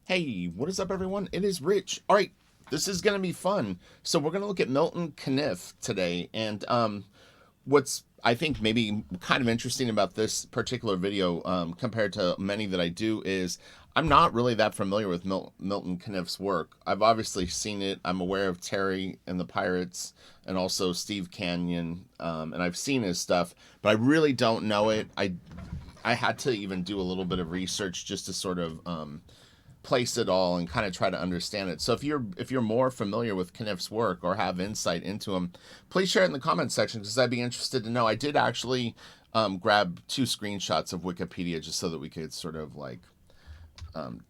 Hey, what is up, everyone? It is Rich. All right, this is going to be fun. So we're going to look at MILTON CANIFF today, and what's I think maybe kind of interesting about this particular video compared to many that I do is I'm not really that familiar with MILTON CANIFF's work. I've obviously seen it. I'm aware of Terry and the Pirates, and also Steve Canyon, and I've seen his stuff, but I really don't know it. I had to even do a little bit of research just to sort of place it all and kind of try to understand it. So if you're more familiar with Caniff's work or have insight into him, please share it in the comments section because I'd be interested to know. I did actually grab two screenshots of Wikipedia just so that we could sort of like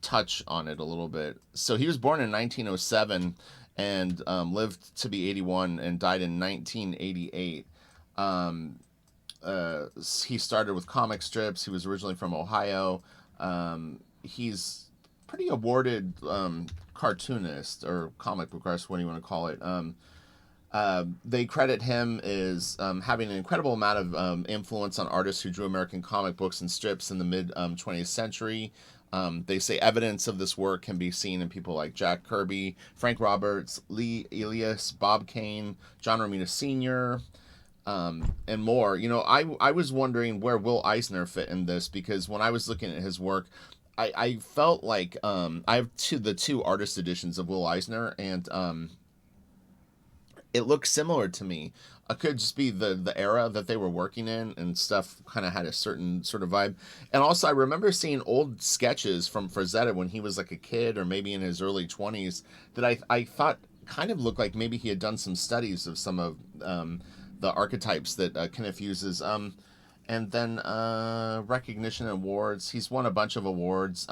touch on it a little bit. So he was born in 1907 and lived to be 81 and died in 1988. He started with comic strips. He was originally from Ohio. He's pretty awarded cartoonist or comic book artist, what do you want to call it. They credit him as having an incredible amount of influence on artists who drew American comic books and strips in the mid 20th century. They say evidence of this work can be seen in people like Jack Kirby, Frank Roberts, Lee Elias, Bob Kane, John Romita Sr., and more. You know, I was wondering where Will Eisner fit in this because when I was looking at his work, I felt like I have the two artist editions of Will Eisner, and it looks similar to me. It could just be the era that they were working in, and stuff kind of had a certain sort of vibe. And also, I remember seeing old sketches from Frazetta when he was like a kid or maybe in his early 20s that I thought kind of looked like maybe he had done some studies of some of the archetypes that Caniff uses. And then recognition awards. He's won a bunch of awards.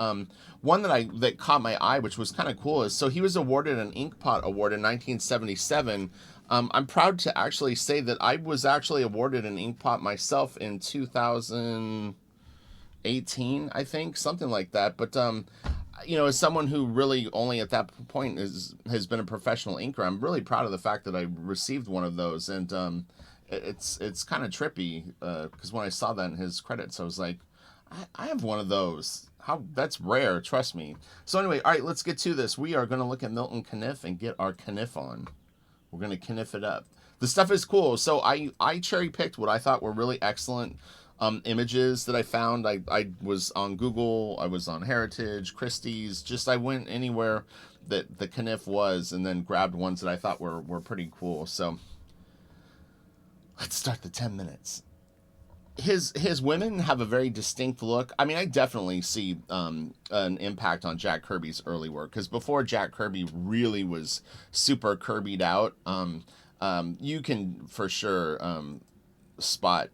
One that caught my eye, which was kind of cool, is so he was awarded an Inkpot Award in 1977. I'm proud to actually say that I was actually awarded an Inkpot myself in 2018, I think, something like that. But you know, as someone who really only at that point has been a professional inker, I'm really proud of the fact that I received one of those, and it's kind of trippy because when I saw that in his credits, I was like, I have one of those. How that's rare, trust me. So anyway, all right, let's get to this. We are going to look at MILTON CANIFF and get our Caniff on. We're going to Caniff it up. The stuff is cool. So I cherry picked what I thought were really excellent images that I found. I was on Google, I was on Heritage, Christie's, just I went anywhere that the Caniff was and then grabbed ones that I thought were pretty cool. So let's start the 10 minutes. His women have a very distinct look. I mean, I definitely see an impact on Jack Kirby's early work because before Jack Kirby really was super Kirby'd out, you can for sure spot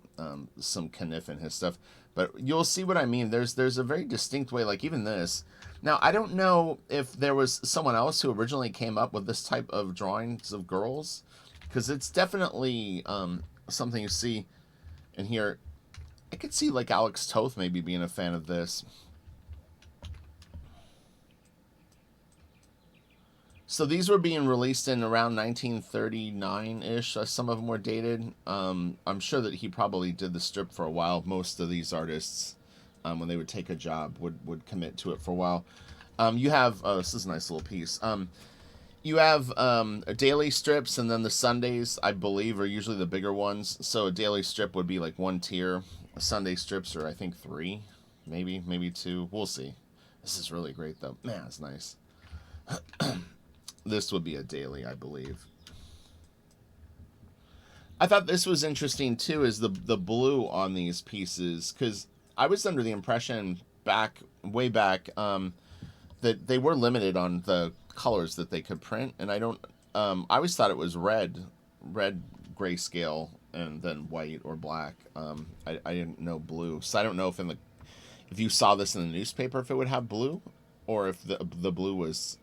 some Caniff in his stuff. But you'll see what I mean. There's a very distinct way, like even this. Now, I don't know if there was someone else who originally came up with this type of drawings of girls, because it's definitely something you see in here. I could see like Alex Toth maybe being a fan of this. So these were being released in around 1939-ish. Some of them were dated. I'm sure that he probably did the strip for a while. Most of these artists, when they would take a job, would commit to it for a while. You have this is a nice little piece. You have daily strips, and then the Sundays, I believe, are usually the bigger ones. So a daily strip would be like one tier. Sunday strips are, I think, three, maybe two. We'll see. This is really great, though. Man, it's nice. This would be a daily, I believe. I thought this was interesting, too, is the blue on these pieces, because I was under the impression way back, that they were limited on the colors that they could print, and I always thought it was red grayscale and then white or black. I didn't know blue, so I don't know if you saw this in the newspaper if it would have blue, or if the blue was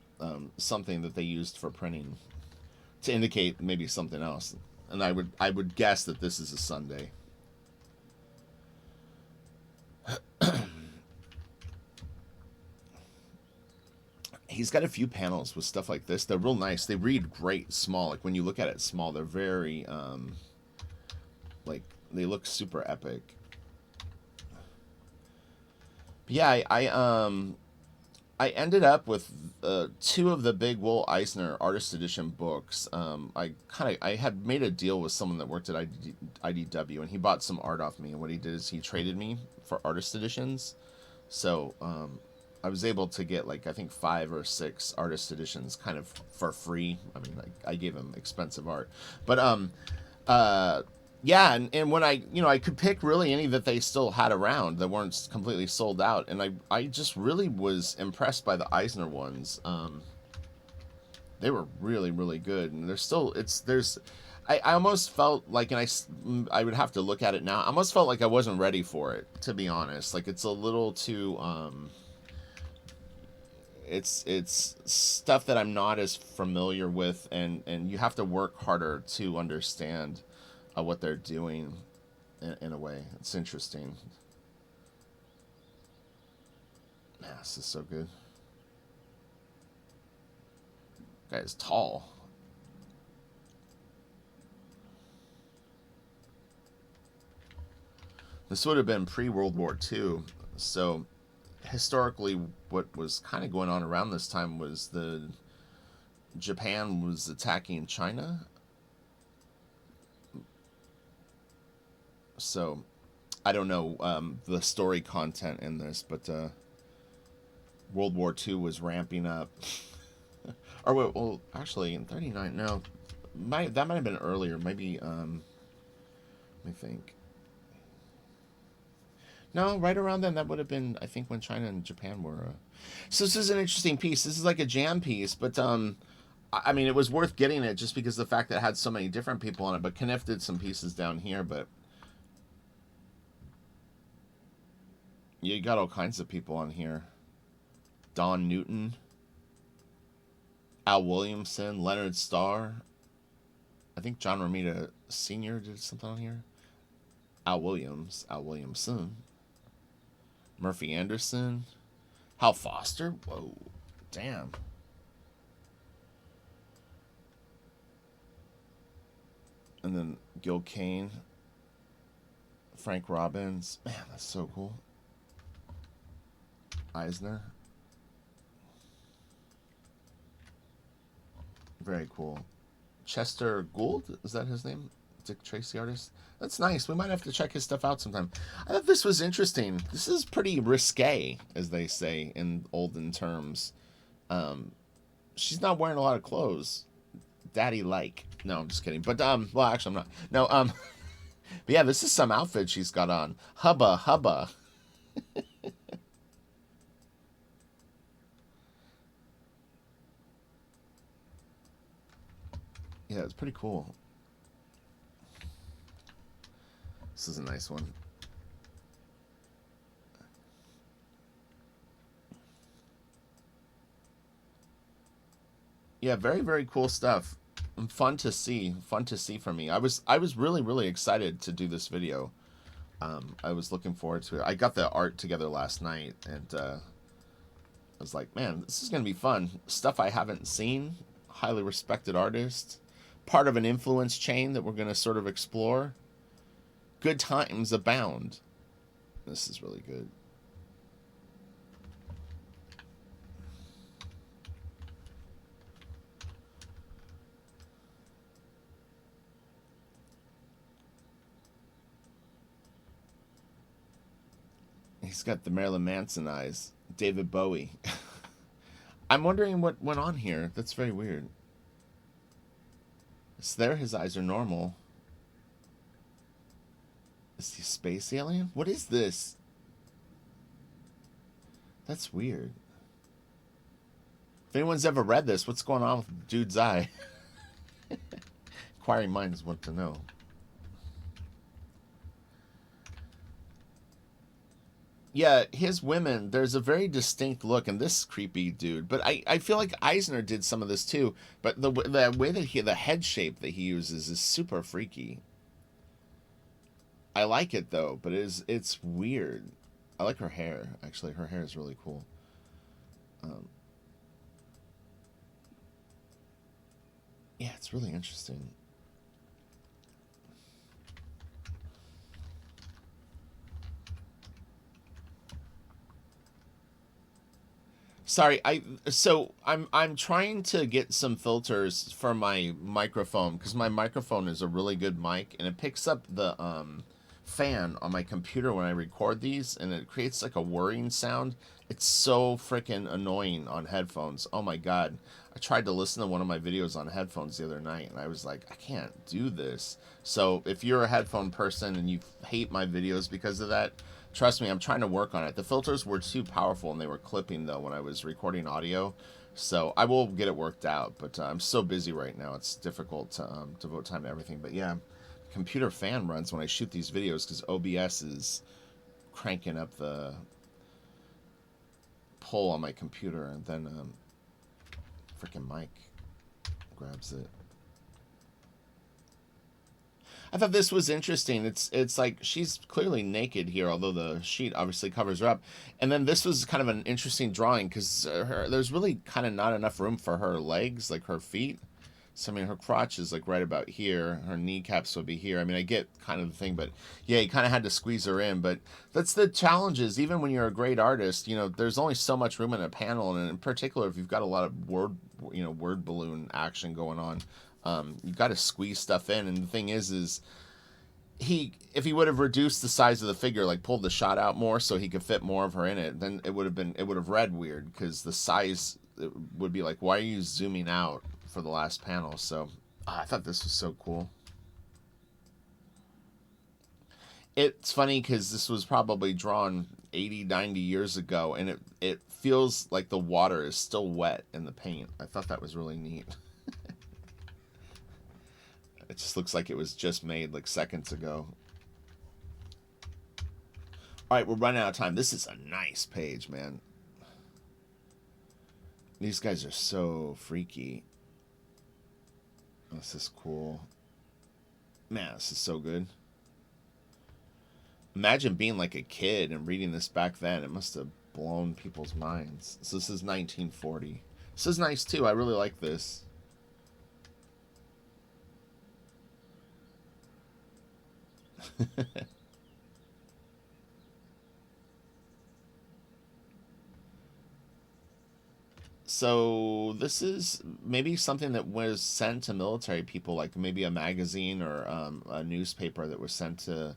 something that they used for printing to indicate maybe something else. And I would guess that this is a Sunday. He's got a few panels with stuff like this. They're real nice. They read great small. Like when you look at it small, they're very like they look super epic. But yeah, I ended up with two of the big Will Eisner Artist Edition books. I had made a deal with someone that worked at IDW, and he bought some art off me. And what he did is he traded me for Artist Editions. So I was able to get like I think 5 or 6 Artist Editions kind of for free. I mean, I gave him expensive art, but yeah, and when I could pick really any that they still had around that weren't completely sold out, and I just really was impressed by the Eisner ones. They were really really good, and there's still it's there's. I almost felt like, and I would have to look at it now. I almost felt like I wasn't ready for it, to be honest. Like it's a little too it's stuff that I'm not as familiar with, and you have to work harder to understand what they're doing in a way. It's interesting. Man, this is so good. Guy is tall. This would have been pre-World War II, so historically what was kind of going on around this time was the Japan was attacking China. So I don't know the story content in this, but World War II was ramping up. Or well, actually in 39, no, that might have been earlier. Maybe let me think. No, right around then, that would have been, I think, when China and Japan were. So this is an interesting piece. This is like a jam piece, but I mean, it was worth getting it just because of the fact that it had so many different people on it. But Caniff did some pieces down here, but you got all kinds of people on here. Don Newton, Al Williamson, Leonard Starr. I think John Romita Sr. did something on here. Al Williamson, Murphy Anderson, Hal Foster. Whoa, damn. And then Gil Kane, Frank Robbins. Man, that's so cool. Eisner. Very cool. Chester Gould, is that his name? Dick Tracy artist. That's nice. We might have to check his stuff out sometime. I thought this was interesting. This is pretty risque, as they say in olden terms. She's not wearing a lot of clothes. Daddy like. No, I'm just kidding. But well, actually, I'm not. No, but yeah, this is some outfit she's got on. Hubba hubba. Yeah, it's pretty cool. This is a nice one. Yeah, very very cool stuff. And fun to see. Fun to see from me. I was really really excited to do this video. I was looking forward to it. I got the art together last night, and I was like, man, this is gonna be fun. Stuff I haven't seen. Highly respected artist. Part of an influence chain that we're gonna sort of explore. Good times abound. This is really good. He's got the Marilyn Manson eyes. David Bowie. I'm wondering what went on here. That's very weird. It's there. His eyes are normal. Is he a space alien? What is this? That's weird. If anyone's ever read this, what's going on with dude's eye? Inquiring minds want to know. Yeah, his women, there's a very distinct look in this creepy dude. But I feel like Eisner did some of this too. But the way that the head shape that he uses is super freaky. I like it though, but it's weird. I like her hair. Actually, her hair is really cool. Um, yeah, it's really interesting. Sorry, I'm trying to get some filters for my microphone because my microphone is a really good mic and it picks up the fan on my computer when I record these and it creates like a whirring sound. It's so freaking annoying on headphones. Oh my god. I tried to listen to one of my videos on headphones the other night and I was like, I can't do this. So if you're a headphone person and you hate my videos because of that, trust me, I'm trying to work on it. The filters were too powerful and they were clipping though when I was recording audio. So I will get it worked out, but I'm so busy right now. It's difficult to devote time to everything. But yeah, computer fan runs when I shoot these videos because OBS is cranking up the pull on my computer, and then freaking mic grabs it. I thought this was interesting. It's like she's clearly naked here, although the sheet obviously covers her up. And then this was kind of an interesting drawing because there's really kind of not enough room for her legs, like her feet. So, I mean, her crotch is like right about here. Her kneecaps would be here. I mean, I get kind of the thing, but yeah, you kind of had to squeeze her in. But that's the challenges. Even when you're a great artist, you know, there's only so much room in a panel. And in particular, if you've got a lot of word balloon action going on, you've got to squeeze stuff in. And the thing is if he would have reduced the size of the figure, like pulled the shot out more so he could fit more of her in it, then it would have read weird because the size would be like, why are you zooming out for the last panel? So I thought this was so cool. It's funny because this was probably drawn 80, 90 years ago, and it feels like the water is still wet in the paint. I thought that was really neat. It just looks like it was just made like seconds ago. All right, we're running out of time. This is a nice page, man. These guys are so freaky. This is cool. Man, this is so good. Imagine being like a kid and reading this back then. It must have blown people's minds. So this is 1940. This is nice too. I really like this. So this is maybe something that was sent to military people, like maybe a magazine or a newspaper that was sent to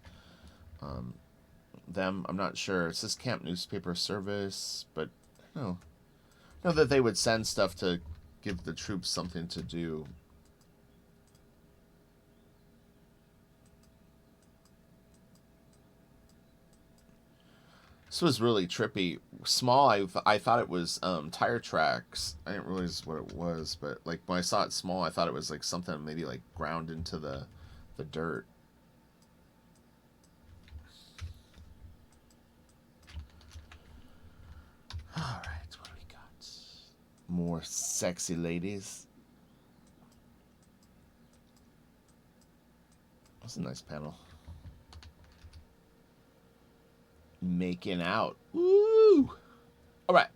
them. I'm not sure. It says Camp Newspaper Service, but I don't know that they would send stuff to give the troops something to do. This was really trippy. Small, I thought it was tire tracks. I didn't realize what it was, but like when I saw it small, I thought it was like something maybe like ground into the dirt. All right, what do we got? More sexy ladies. That's a nice panel. Making out. Woo! All right.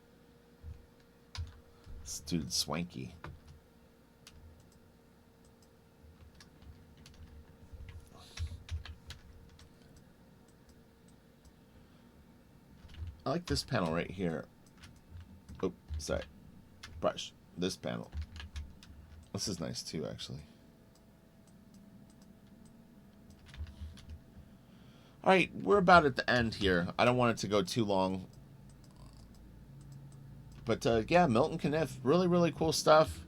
This dude's swanky. I like this panel right here. Oh, sorry. Brush. This panel. This is nice too, actually. All right, we're about at the end here. I don't want it to go too long. But yeah, Milton Caniff, really, really cool stuff.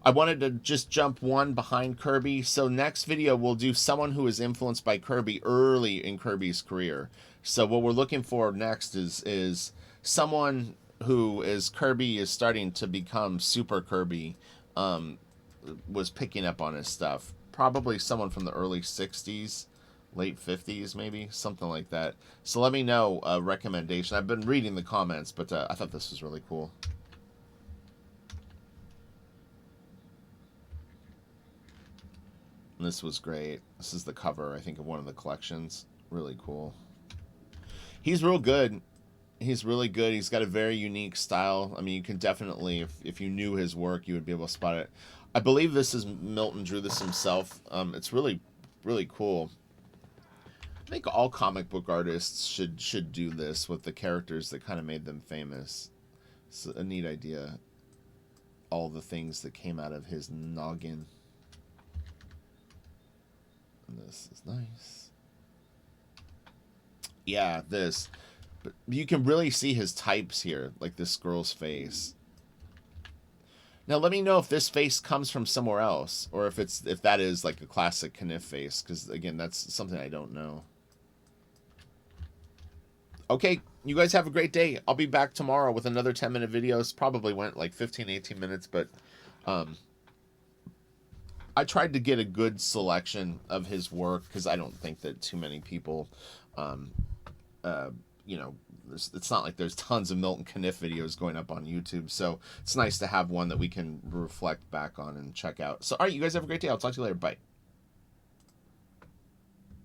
I wanted to just jump one behind Kirby. So next video, we'll do someone who was influenced by Kirby early in Kirby's career. So what we're looking for next is someone who, as Kirby is starting to become Super Kirby, was picking up on his stuff. Probably someone from the early 60s. Late 50s, maybe, something like that. So let me know a recommendation. I've been reading the comments, but I thought this was really cool. And this was great. This is the cover, I think, of one of the collections. Really cool. He's real good. He's really good. He's got a very unique style. I mean, you can definitely, if you knew his work, you would be able to spot it. I believe this is Milton drew this himself. It's really, really cool. I think all comic book artists should do this with the characters that kind of made them famous. It's a neat idea. All the things that came out of his noggin. And this is nice. Yeah, this. But you can really see his types here, like this girl's face. Now let me know if this face comes from somewhere else, or if that is like a classic Caniff face, because again, that's something I don't know. Okay, you guys have a great day. I'll be back tomorrow with another 10-minute videos. Probably went like 15, 18 minutes, but I tried to get a good selection of his work because I don't think that too many people, you know, it's not like there's tons of Milton Caniff videos going up on YouTube. So it's nice to have one that we can reflect back on and check out. So, all right, you guys have a great day. I'll talk to you later. Bye.